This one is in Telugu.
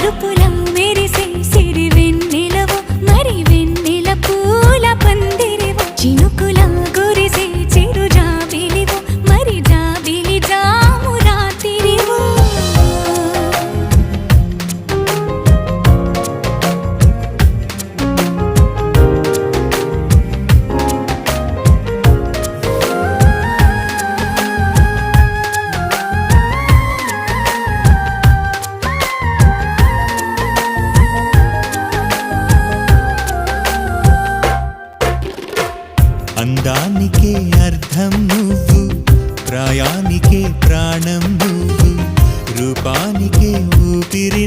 మెరుపులా మెరిసే సిరి వెన్నెలవో మరి వెన్నెల పూల పందిరివో చినుకులా గురిసే చిరు జాబిలివో మరి జాబిలి జాము రాత్రివో అందానికే అర్థం నువ్వు, ప్రాయానికే ప్రాణం నువ్వు, రూపానికే ఊపిరి